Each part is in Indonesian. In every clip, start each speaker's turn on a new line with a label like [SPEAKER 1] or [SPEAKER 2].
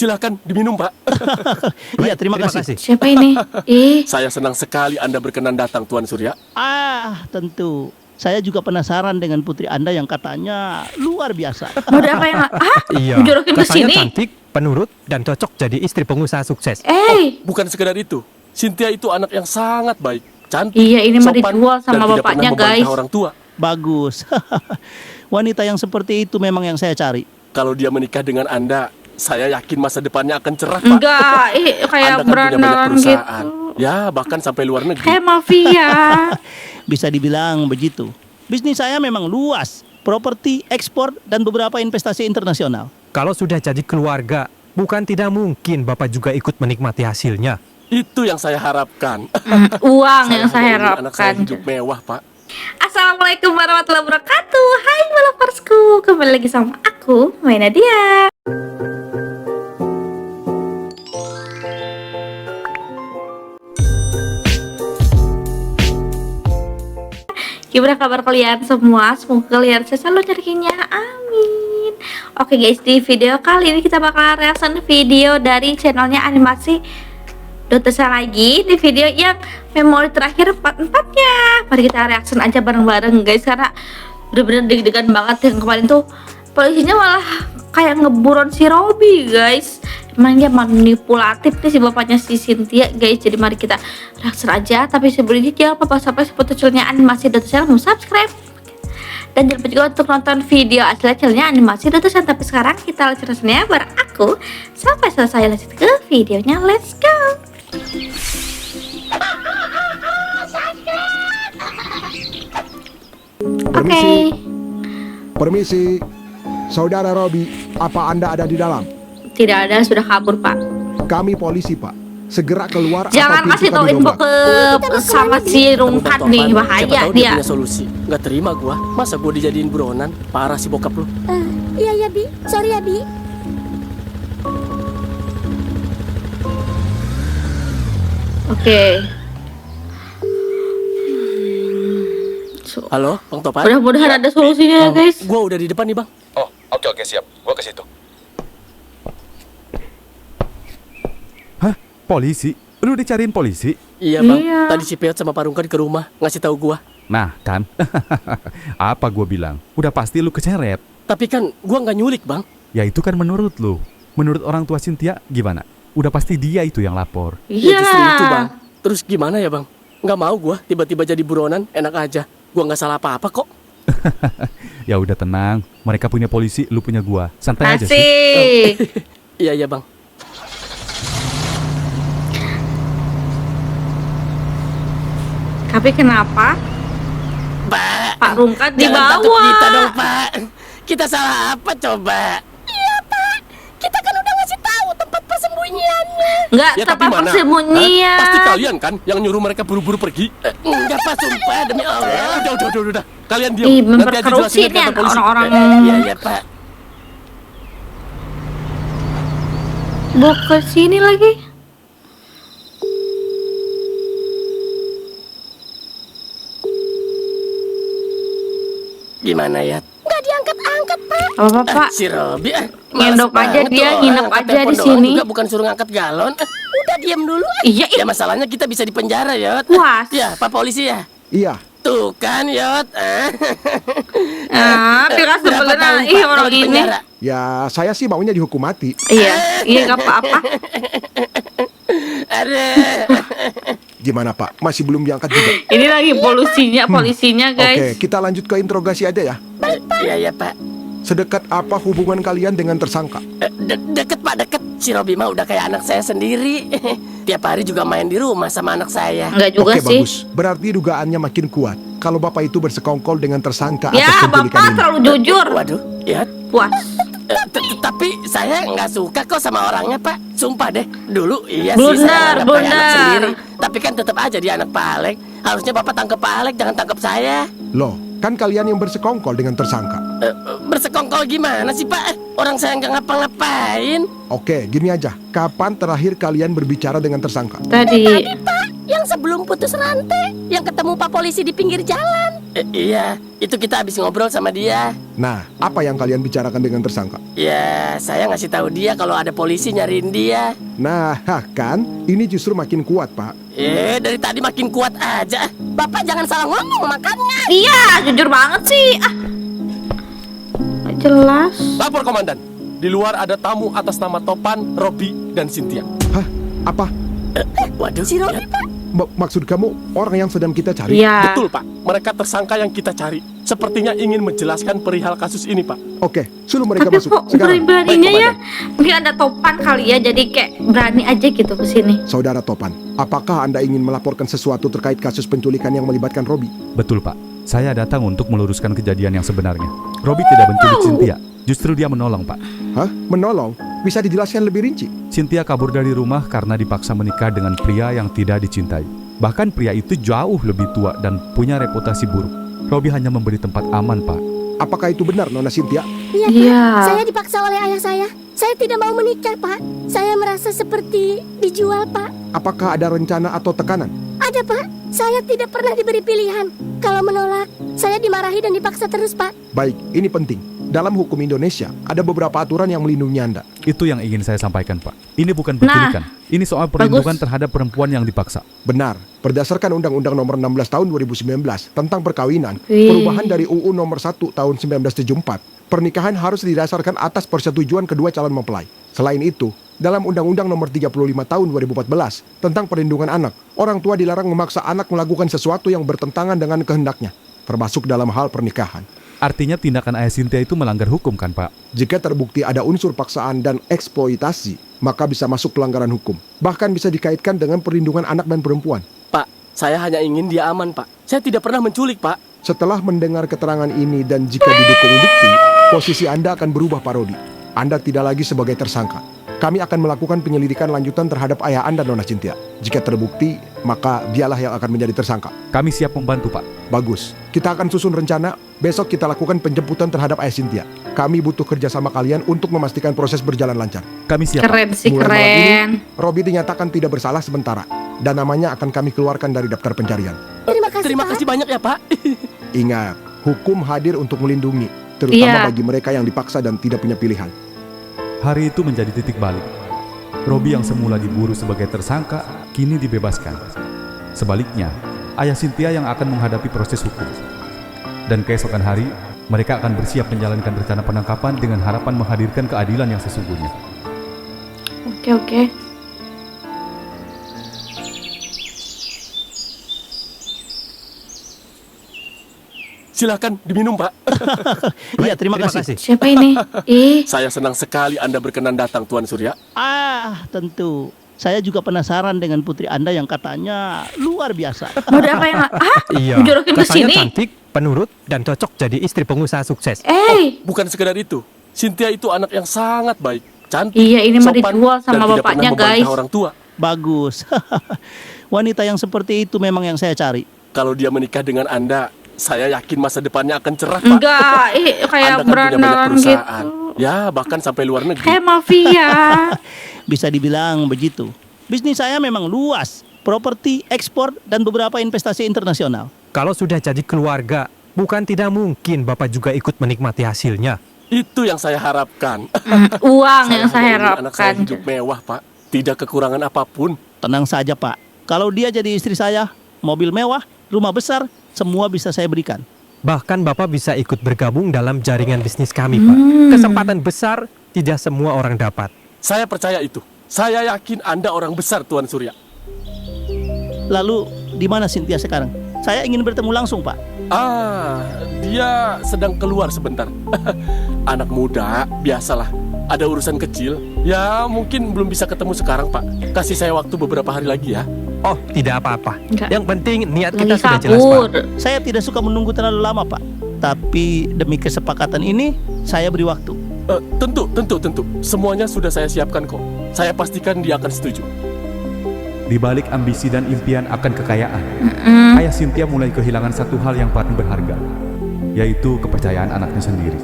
[SPEAKER 1] Silakan diminum, Pak.
[SPEAKER 2] Iya, terima kasih.
[SPEAKER 3] Siapa ini?
[SPEAKER 1] Saya senang sekali Anda berkenan datang, Tuan Surya.
[SPEAKER 2] Tentu. Saya juga penasaran dengan putri Anda yang katanya luar biasa.
[SPEAKER 3] Mode apa yang
[SPEAKER 4] Iya,
[SPEAKER 3] jorokin ke
[SPEAKER 4] katanya
[SPEAKER 3] sini?
[SPEAKER 4] cantik, penurut, dan cocok jadi istri pengusaha sukses.
[SPEAKER 1] Bukan sekedar itu. Cynthia itu anak yang sangat baik, cantik,
[SPEAKER 3] Iya, ini mah
[SPEAKER 1] sopan,
[SPEAKER 3] dijual sama
[SPEAKER 1] dan tidak
[SPEAKER 3] bapaknya,
[SPEAKER 1] pernah membantah
[SPEAKER 3] guys.
[SPEAKER 1] orang tua.
[SPEAKER 2] Bagus. Wanita yang seperti itu memang yang saya cari.
[SPEAKER 1] Kalau dia menikah dengan Anda, saya yakin masa depannya akan cerah, Pak.
[SPEAKER 3] Enggak, kayak
[SPEAKER 1] Anda kan punya banyak
[SPEAKER 3] berandalan
[SPEAKER 1] perusahaan.
[SPEAKER 3] gitu.
[SPEAKER 1] Ya, bahkan sampai luar negeri.
[SPEAKER 3] Kayak mafia.
[SPEAKER 2] Bisa dibilang begitu. Bisnis saya memang luas. Properti, ekspor, dan beberapa investasi internasional.
[SPEAKER 4] Kalau sudah jadi keluarga, bukan tidak mungkin Bapak juga ikut menikmati hasilnya.
[SPEAKER 1] Itu yang saya harapkan.
[SPEAKER 3] Uang yang saya
[SPEAKER 1] hanya ingin anak saya
[SPEAKER 3] harapkan.
[SPEAKER 1] hidup mewah, Pak.
[SPEAKER 3] Assalamualaikum warahmatullahi wabarakatuh. Hai Malapersku, kembali lagi sama aku, Nadia. Gimana kabar kalian semua? Semoga kalian selalu ceria. Amin. Oke guys, di video kali ini kita bakal reaction video dari channelnya animasi Dotesa lagi di video yang memori terakhir part-4-nya. Mari kita reaction aja bareng-bareng guys, karena bener-bener deg-degan banget. Yang kemarin tuh polisinya malah kayak ngeburon si Robby guys. Emang dia manipulatif nih si bapaknya si Cynthia guys. Jadi mari kita reaction aja. Tapi sebelumnya jangan lupa sampai support channelnya animasi Dotesa, mau subscribe. Dan jangan lupa juga untuk nonton video asli channelnya animasi Dotesa. Tapi sekarang kita lanjut reactionnya bareng aku. Sampai selesai, lanjut ke videonya, let's go. Oke.
[SPEAKER 5] Permisi, Saudara Robby, apa Anda ada di dalam?
[SPEAKER 3] Tidak ada, sudah kabur pak.
[SPEAKER 5] Kami polisi, Pak. Segera keluar.
[SPEAKER 3] Jangan
[SPEAKER 5] atau
[SPEAKER 3] kasih
[SPEAKER 5] pintu
[SPEAKER 3] tahu
[SPEAKER 5] kami
[SPEAKER 3] info
[SPEAKER 5] dobrak.
[SPEAKER 3] ke sama si Rungkat nih,
[SPEAKER 1] Siapa
[SPEAKER 3] bahaya
[SPEAKER 1] tahu dia
[SPEAKER 3] dia.
[SPEAKER 1] punya solusi. Nggak terima gua. Masa gua dijadiin buronan? Parah si bokap lu.
[SPEAKER 6] Iya ya Bi, sorry ya Bi.
[SPEAKER 3] Oke.
[SPEAKER 1] Halo, Bang Topan.
[SPEAKER 3] Mudah-mudahan ada solusinya ya guys.
[SPEAKER 1] Gua udah di depan nih, Bang.
[SPEAKER 7] Oh, oke siap. Gua ke situ.
[SPEAKER 8] Hah? Polisi? Lu dicariin polisi?
[SPEAKER 1] Iya, Bang.
[SPEAKER 3] Iya.
[SPEAKER 1] Tadi si Peot sama Pak Rungkat ke rumah ngasih tahu gua.
[SPEAKER 8] Nah, kan? Apa gua bilang? Udah pasti lu keseret.
[SPEAKER 1] Tapi kan gua nggak nyulik, Bang.
[SPEAKER 8] Ya itu kan menurut lu. Menurut orang tua Cynthia gimana? Udah pasti dia itu yang lapor.
[SPEAKER 1] Ya
[SPEAKER 3] Iya.
[SPEAKER 1] justru itu, Bang. Terus gimana ya, Bang? Nggak mau gua tiba-tiba jadi buronan, enak aja. Gua nggak salah apa-apa kok.
[SPEAKER 8] Ya udah tenang. Mereka punya polisi, lu punya gua. Santai aja sih.
[SPEAKER 3] Asik.
[SPEAKER 1] Iya, iya, Bang.
[SPEAKER 3] Tapi kenapa Pak Rungkat
[SPEAKER 1] Jangan tangkep
[SPEAKER 3] dibawa?
[SPEAKER 1] kita dong, Pak. Kita salah apa coba?
[SPEAKER 6] Iya Pak, kita kan udah ngasih tahu tempat persembunyiannya.
[SPEAKER 3] Enggak,
[SPEAKER 1] Ya tapi
[SPEAKER 3] tempat
[SPEAKER 1] mana?
[SPEAKER 3] persembunyian.
[SPEAKER 1] Hah? Pasti kalian kan yang nyuruh mereka buru-buru pergi. Enggak, Pak, sumpah demi Allah. Udah. Kalian diam.
[SPEAKER 3] Ih,
[SPEAKER 1] Nanti aja
[SPEAKER 3] memperkeruh
[SPEAKER 1] jelasin
[SPEAKER 3] sini
[SPEAKER 1] ke kantor polisi.
[SPEAKER 3] orang-orang.
[SPEAKER 1] Iya, Pak.
[SPEAKER 3] Bawa ke sini lagi.
[SPEAKER 1] Gimana ya?
[SPEAKER 6] Nggak diangkat-angkat Pak.
[SPEAKER 3] Apa Pak?
[SPEAKER 1] Si Robby
[SPEAKER 3] Ngendok
[SPEAKER 1] males
[SPEAKER 3] aja
[SPEAKER 1] banget
[SPEAKER 3] dia,
[SPEAKER 1] tuh orang.
[SPEAKER 3] nginep
[SPEAKER 1] Angkat
[SPEAKER 3] aja di
[SPEAKER 1] telepon doang
[SPEAKER 3] sini.
[SPEAKER 1] juga bukan suruh ngangkat galon.
[SPEAKER 6] Udah diam dulu.
[SPEAKER 3] Iya,
[SPEAKER 1] Ya masalahnya kita bisa dipenjara, Yot.
[SPEAKER 3] Puas.
[SPEAKER 1] Ya, Pak Polisi ya.
[SPEAKER 5] Iya,
[SPEAKER 1] Tuh kan, Yot.
[SPEAKER 3] Pira
[SPEAKER 1] Berapa
[SPEAKER 3] sebenarnya
[SPEAKER 1] tahun,
[SPEAKER 3] ih
[SPEAKER 1] Pak,
[SPEAKER 3] orang
[SPEAKER 1] kalau di
[SPEAKER 3] ini.
[SPEAKER 1] penjara?
[SPEAKER 5] ya saya sih maunya dihukum mati.
[SPEAKER 3] Iya enggak apa-apa.
[SPEAKER 1] Aduh.
[SPEAKER 5] Gimana Pak? Masih belum diangkat juga?
[SPEAKER 3] Ini lagi polisinya guys.
[SPEAKER 5] Oke, kita lanjut ke interogasi aja ya.
[SPEAKER 1] Iya, Pak.
[SPEAKER 5] Sedekat apa hubungan kalian dengan tersangka?
[SPEAKER 1] Deket, Pak, deket. Si Robby mah udah kayak anak saya sendiri. Tiap hari juga main di rumah sama anak saya.
[SPEAKER 3] Enggak juga
[SPEAKER 5] Oke,
[SPEAKER 3] sih.
[SPEAKER 5] bagus. Berarti dugaannya makin kuat. Kalau Bapak itu bersekongkol dengan tersangka
[SPEAKER 3] Ya,
[SPEAKER 5] atas penculikan
[SPEAKER 3] Bapak
[SPEAKER 5] ini.
[SPEAKER 3] terlalu jujur.
[SPEAKER 1] Waduh, ya.
[SPEAKER 3] Puas.
[SPEAKER 1] Tapi saya nggak suka kok sama orangnya, Pak. Sumpah deh. Dulu iya
[SPEAKER 3] Blunder,
[SPEAKER 1] sih saya anggap kayak anak
[SPEAKER 3] blunder.
[SPEAKER 1] sendiri. Tapi kan tetap aja dia anak Pak Alek. Harusnya Bapak tangkep Pak Alek, jangan tangkep saya.
[SPEAKER 5] Loh, kan kalian yang bersekongkol dengan tersangka.
[SPEAKER 1] Bersekongkol gimana sih, Pak? Orang saya nggak ngapa-ngapain.
[SPEAKER 5] Oke, gini aja. Kapan terakhir kalian berbicara dengan tersangka?
[SPEAKER 3] Tadi
[SPEAKER 6] Pak, yang sebelum putus rantai, yang ketemu Pak Polisi di pinggir jalan.
[SPEAKER 1] Iya, itu kita habis ngobrol sama dia.
[SPEAKER 5] Nah, apa yang kalian bicarakan dengan tersangka?
[SPEAKER 1] Ya, saya ngasih tahu dia kalau ada polisi nyariin dia.
[SPEAKER 5] Nah, kan? Ini justru makin kuat, Pak.
[SPEAKER 1] Dari tadi makin kuat aja.
[SPEAKER 6] Bapak jangan salah ngomong makanya.
[SPEAKER 3] Iya, jujur banget sih. Nggak jelas.
[SPEAKER 7] Lapor komandan. Di luar ada tamu atas nama Topan, Robi, dan Cynthia.
[SPEAKER 5] Hah? Apa?
[SPEAKER 1] Waduh,
[SPEAKER 6] Si Robi, Pak.
[SPEAKER 5] Maksud kamu orang yang sedang kita cari?
[SPEAKER 3] Iya.
[SPEAKER 7] Betul, Pak. Mereka tersangka yang kita cari. Sepertinya ingin menjelaskan perihal kasus ini, Pak.
[SPEAKER 5] Oke, suruh mereka
[SPEAKER 3] Tapi
[SPEAKER 5] masuk
[SPEAKER 3] kok
[SPEAKER 5] sekarang.
[SPEAKER 3] berani-beraninya
[SPEAKER 7] Baik,
[SPEAKER 3] ya? Mungkin ada Topan kali ya, jadi kayak berani aja gitu ke sini.
[SPEAKER 5] Saudara Topan, apakah Anda ingin melaporkan sesuatu terkait kasus penculikan yang melibatkan Robi?
[SPEAKER 8] Betul, Pak. Saya datang untuk meluruskan kejadian yang sebenarnya. Robi tidak menculik Cynthia. Justru dia menolong, Pak.
[SPEAKER 5] Hah? Menolong? Bisa dijelaskan lebih rinci?
[SPEAKER 8] Cynthia kabur dari rumah karena dipaksa menikah dengan pria yang tidak dicintai. Bahkan pria itu jauh lebih tua dan punya reputasi buruk. Robi hanya memberi tempat aman, Pak.
[SPEAKER 5] Apakah itu benar, Nona Cynthia?
[SPEAKER 6] Iya, Pak.
[SPEAKER 3] Iya.
[SPEAKER 6] Saya dipaksa oleh ayah saya. Saya tidak mau menikah, Pak. Saya merasa seperti dijual, Pak.
[SPEAKER 5] Apakah ada rencana atau tekanan?
[SPEAKER 6] Ada, Pak. Saya tidak pernah diberi pilihan. Kalau menolak, saya dimarahi dan dipaksa terus, Pak.
[SPEAKER 5] Baik, ini penting. Dalam hukum Indonesia, ada beberapa aturan yang melindungi Anda.
[SPEAKER 8] Itu yang ingin saya sampaikan, Pak. Ini bukan penculikan. Ini soal perlindungan terhadap perempuan yang dipaksa.
[SPEAKER 5] Benar, berdasarkan Undang-Undang Nomor 16 Tahun 2019 tentang perkawinan,
[SPEAKER 3] Wih.
[SPEAKER 5] perubahan dari UU Nomor 1 Tahun 1974, pernikahan harus didasarkan atas persetujuan kedua calon mempelai. Selain itu, dalam Undang-Undang Nomor 35 Tahun 2014 tentang perlindungan anak, orang tua dilarang memaksa anak melakukan sesuatu yang bertentangan dengan kehendaknya, termasuk dalam hal pernikahan.
[SPEAKER 8] Artinya tindakan ayah Cynthia itu melanggar hukum, kan, Pak?
[SPEAKER 5] Jika terbukti ada unsur paksaan dan eksploitasi, maka bisa masuk pelanggaran hukum. Bahkan bisa dikaitkan dengan perlindungan anak dan perempuan.
[SPEAKER 1] Pak, saya hanya ingin dia aman, Pak. Saya tidak pernah menculik, Pak.
[SPEAKER 5] Setelah mendengar keterangan ini dan jika didukung bukti, posisi Anda akan berubah, Pak Rodi. Anda tidak lagi sebagai tersangka. Kami akan melakukan penyelidikan lanjutan terhadap ayah Anda, Nona Cynthia. Jika terbukti, maka dialah yang akan menjadi tersangka.
[SPEAKER 8] Kami siap membantu, Pak.
[SPEAKER 5] Bagus. Kita akan susun rencana. Besok kita lakukan penjemputan terhadap ayah Cynthia. Kami butuh kerjasama kalian untuk memastikan proses berjalan lancar.
[SPEAKER 8] Kami siap, Pak.
[SPEAKER 3] Keren sih,
[SPEAKER 5] Mulai malam
[SPEAKER 3] keren.
[SPEAKER 5] Robi dinyatakan tidak bersalah sementara. Dan namanya akan kami keluarkan dari daftar pencarian.
[SPEAKER 1] Terima
[SPEAKER 6] Pak.
[SPEAKER 1] kasih banyak ya, Pak.
[SPEAKER 5] Ingat, hukum hadir untuk melindungi. Terutama
[SPEAKER 3] Iya.
[SPEAKER 5] bagi mereka yang dipaksa dan tidak punya pilihan.
[SPEAKER 8] Hari itu menjadi titik balik. Robi yang semula diburu sebagai tersangka, kini dibebaskan. Sebaliknya, ayah Cynthia yang akan menghadapi proses hukum. Dan keesokan hari, mereka akan bersiap menjalankan rencana penangkapan dengan harapan menghadirkan keadilan yang sesungguhnya.
[SPEAKER 3] Oke.
[SPEAKER 7] Silakan diminum, Pak.
[SPEAKER 2] Iya, terima kasih.
[SPEAKER 3] Siapa ini?
[SPEAKER 7] Saya senang sekali Anda berkenan datang, Tuan Surya.
[SPEAKER 2] Tentu. Saya juga penasaran dengan putri Anda yang katanya luar biasa.
[SPEAKER 3] Mode apa yang
[SPEAKER 4] Iya,
[SPEAKER 3] Jorokin ke
[SPEAKER 4] katanya
[SPEAKER 3] sini.
[SPEAKER 4] cantik, penurut, dan cocok jadi istri pengusaha sukses.
[SPEAKER 7] Bukan sekedar itu. Cynthia itu anak yang sangat baik, cantik,
[SPEAKER 3] Iya, ini mah
[SPEAKER 7] sopan,
[SPEAKER 3] dijual sama
[SPEAKER 7] dan tidak
[SPEAKER 3] bapaknya,
[SPEAKER 7] pernah membantah
[SPEAKER 3] guys.
[SPEAKER 7] orang tua.
[SPEAKER 2] Bagus. Wanita yang seperti itu memang yang saya cari.
[SPEAKER 7] Kalau dia menikah dengan Anda, saya yakin masa depannya akan cerah, Pak.
[SPEAKER 3] Enggak, kayak
[SPEAKER 7] Anda kan punya banyak
[SPEAKER 3] berandalan
[SPEAKER 7] perusahaan.
[SPEAKER 3] gitu.
[SPEAKER 7] Ya, bahkan sampai luar negeri.
[SPEAKER 3] Kayak mafia.
[SPEAKER 2] Bisa dibilang begitu. Bisnis saya memang luas. Properti, ekspor, dan beberapa investasi internasional.
[SPEAKER 4] Kalau sudah jadi keluarga, bukan tidak mungkin Bapak juga ikut menikmati hasilnya.
[SPEAKER 7] Itu yang saya harapkan.
[SPEAKER 3] Uang yang saya
[SPEAKER 7] hanya ingin anak saya
[SPEAKER 3] harapkan.
[SPEAKER 7] hidup mewah, Pak. Tidak kekurangan apapun.
[SPEAKER 2] Tenang saja, Pak. Kalau dia jadi istri saya, mobil mewah, rumah besar, semua bisa saya berikan.
[SPEAKER 4] Bahkan Bapak bisa ikut bergabung dalam jaringan bisnis kami, Pak. Kesempatan besar tidak semua orang dapat.
[SPEAKER 7] Saya percaya itu. Saya yakin Anda orang besar, Tuan Surya.
[SPEAKER 2] Lalu, di mana Cynthia sekarang? Saya ingin bertemu langsung, Pak.
[SPEAKER 7] Dia sedang keluar sebentar. Anak muda, biasalah. Ada urusan kecil. Ya, mungkin belum bisa ketemu sekarang, Pak. Kasih saya waktu beberapa hari lagi ya.
[SPEAKER 4] Oh, tidak apa-apa.
[SPEAKER 3] Enggak.
[SPEAKER 4] Yang penting niat
[SPEAKER 3] Lagi
[SPEAKER 4] kita sudah jelas,
[SPEAKER 3] kabur.
[SPEAKER 4] Pak.
[SPEAKER 2] Saya tidak suka menunggu terlalu lama, Pak. Tapi demi kesepakatan ini, saya beri waktu.
[SPEAKER 7] Tentu. Semuanya sudah saya siapkan kok. Saya pastikan dia akan setuju.
[SPEAKER 8] Di balik ambisi dan impian akan kekayaan, ayah Cynthia mulai kehilangan satu hal yang paling berharga, yaitu kepercayaan anaknya sendiri.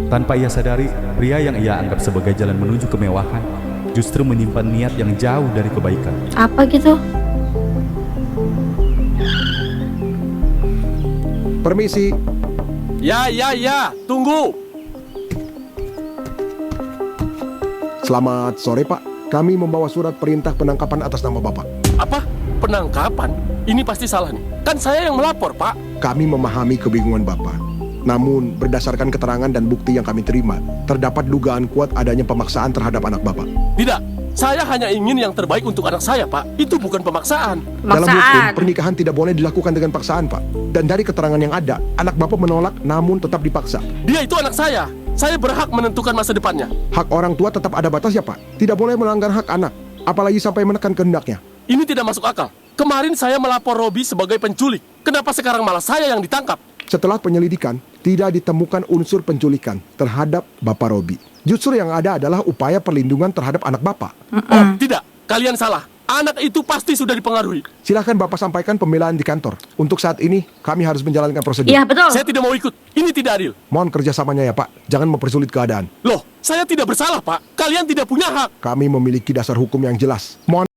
[SPEAKER 8] Tanpa ia sadari, pria yang ia anggap sebagai jalan menuju kemewahan justru menyimpan niat yang jauh dari kebaikan.
[SPEAKER 3] Apa gitu?
[SPEAKER 5] Permisi.
[SPEAKER 7] Ya, tunggu.
[SPEAKER 5] Selamat sore, Pak. Kami membawa surat perintah penangkapan atas nama Bapak.
[SPEAKER 7] Apa? Penangkapan? Ini pasti salah nih. Kan saya yang melapor, Pak.
[SPEAKER 5] Kami memahami kebingungan Bapak. Namun, berdasarkan keterangan dan bukti yang kami terima, terdapat dugaan kuat adanya pemaksaan terhadap anak Bapak.
[SPEAKER 7] Tidak, saya hanya ingin yang terbaik untuk anak saya, Pak. Itu bukan pemaksaan.
[SPEAKER 5] Dalam hukum,
[SPEAKER 3] Pemaksaan.
[SPEAKER 5] pernikahan tidak boleh dilakukan dengan paksaan, Pak. Dan dari keterangan yang ada, anak Bapak menolak namun tetap dipaksa.
[SPEAKER 7] Dia itu anak saya. Saya berhak menentukan masa depannya.
[SPEAKER 5] Hak orang tua tetap ada batasnya, Pak. Tidak boleh melanggar hak anak, apalagi sampai menekan kehendaknya.
[SPEAKER 7] Ini tidak masuk akal. Kemarin saya melapor Robi sebagai penculik. Kenapa sekarang malah saya yang ditangkap?
[SPEAKER 5] Setelah penyelidikan, tidak ditemukan unsur penculikan terhadap Bapak Robi. Justru yang ada adalah upaya perlindungan terhadap anak Bapak.
[SPEAKER 7] Oh, tidak. Kalian salah. Anak itu pasti sudah dipengaruhi.
[SPEAKER 5] Silahkan Bapak sampaikan pembelaan di kantor. Untuk saat ini, kami harus menjalankan prosedur.
[SPEAKER 3] Iya, betul.
[SPEAKER 7] Saya tidak mau ikut. Ini tidak adil.
[SPEAKER 5] Mohon kerjasamanya ya, Pak. Jangan mempersulit keadaan.
[SPEAKER 7] Loh, saya tidak bersalah, Pak. Kalian tidak punya hak.
[SPEAKER 5] Kami memiliki dasar hukum yang jelas. Mohon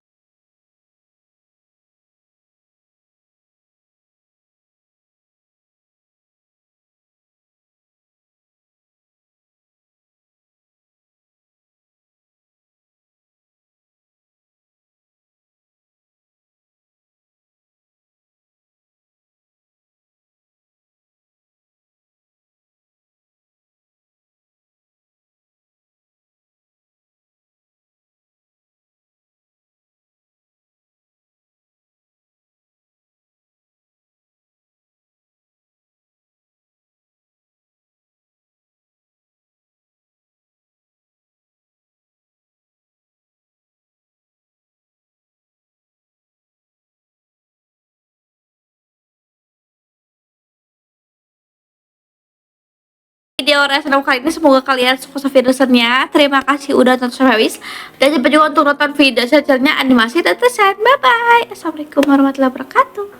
[SPEAKER 3] Video reaction kali ini semoga kalian suka sama videonya. Terima kasih udah nonton sampai habis. Dan jangan lupa juga untuk nonton video selanjutnya animasi dan desain. Bye bye. Assalamualaikum warahmatullahi wabarakatuh.